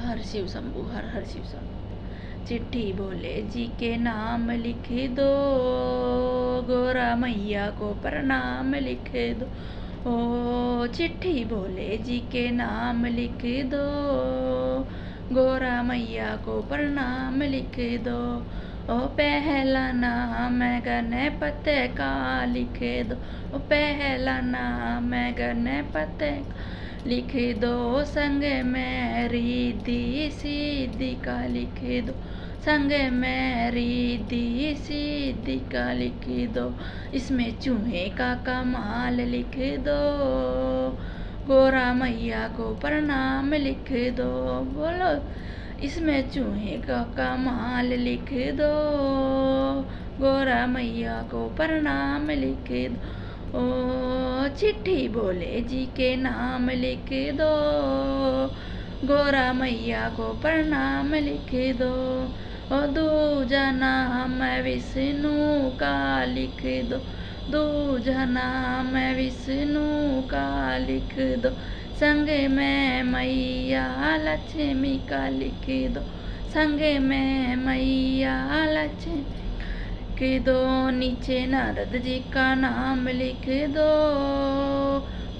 हर शिव शंभू, हर हर शिव शंभू। चिट्ठी भोले जी के नाम लिख दो, गोरा मैया को प्रणाम लिख दो। ओ चिट्ठी भोले जी के नाम लिख दो, गोरा मैया को प्रणाम लिख दो। ओ पहला नाम गणपति का लिख दो, ओ पहला नाम गणपति लिख दो। संग में रिद्धि सिद्धि का लिख दो, संग में रिद्धि सिद्धि का लिख दो। इसमें चूहे का कमाल लिख दो, गोरा मैया को प्रणाम लिख दो। बोलो, इसमें चूहे का कमाल लिख दो, गोरा मैया को प्रणाम लिख दो। ओ चिट्ठी भोले जी के नाम लिख दो, गोरा मैया को प्रणाम लिख दो। ओ दूजा नाम विष्णु का लिख दो, दूजा नाम विष्णु का लिख दो। संग में मैया लक्ष्मी का लिख दो, संग में मैया लक्ष्मी लिख दो। नीचे नारद जी का नाम लिख दो,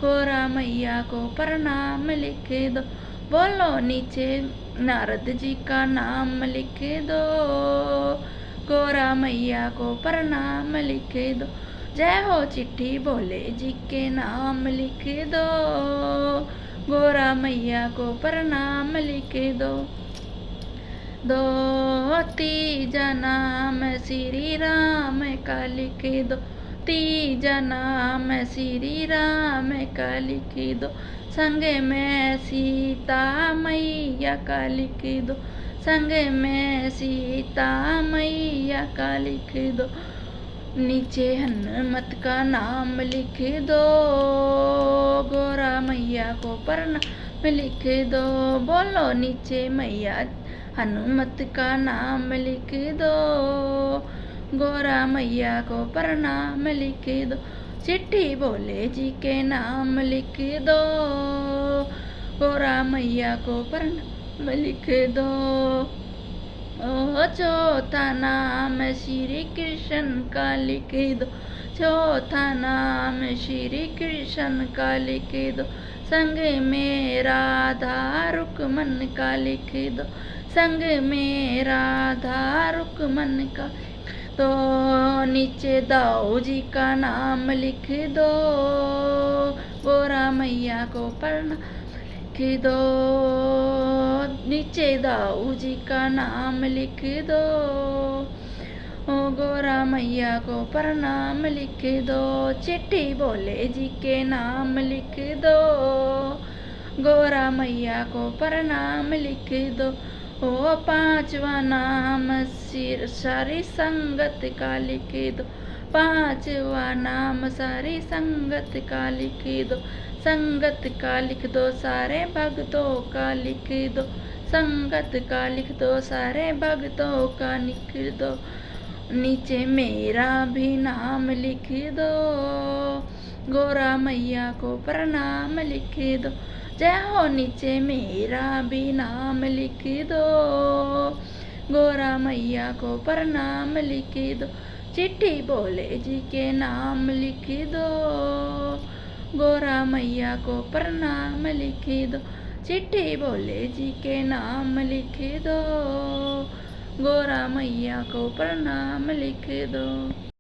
गोरा मैया को प्रणाम लिख दो। बोलो, नीचे नारद जी का नाम लिख दो, गोरा मैया को प्रणाम लिख दो। जय हो चिट्ठी भोले जी के नाम लिख दो, गोरा मैया को प्रणाम लिख दो। दो तीजा नाम श्री राम का लिख दो, तीजा नाम श्री राम का लिख दो। संग में सीता मैया का लिख दो, संग में सीता मैया का लिख दो। नीचे हनुमत का नाम लिख दो, गोरा मैया को प्रणाम लिख दो। बोलो, नीचे मैया हनुमत का नाम लिख दो, गोरा मैया को प्रणाम लिख दो। चिट्ठी भोले जी के नाम लिख दो, गोरा मैया को प्रणाम लिख दो। ओ चौथा नाम श्री कृष्ण का लिख दो, चौथा नाम श्री कृष्ण का लिख दो। संग में राधा रुक्मन का लिख दो, संग में राधा रुक्मन का तो। नीचे दाऊ जी का नाम लिख दो, गोरा मैया को प्रणाम लिख दो। नीचे दाऊ जी का नाम लिख दो, ओ गोरा मैया को प्रणाम लिख दो। चिट्ठी भोले जी के नाम लिख दो, गोरा मैया को प्रणाम लिख दो। ओ पांचवा नाम सारी संगत का लिख दो, पांचवा नाम सारी संगत का लिख दो। संगत का लिख दो, सारे भक्तों का लिख दो, संगत का लिख दो, सारे भक्तों का लिख दो। नीचे मेरा भी नाम लिख दो, गोरा मैया को प्रणाम लिख दो। जय हो, नीचे मेरा भी नाम लिख दो, गोरा मैया को प्रणाम लिख दो। चिट्ठी भोले जी के नाम लिख दो, गोरा मैया को प्रणाम लिख दो। चिट्ठी भोले जी के नाम लिख दो, गोरा मैया को प्रणाम लिख दो।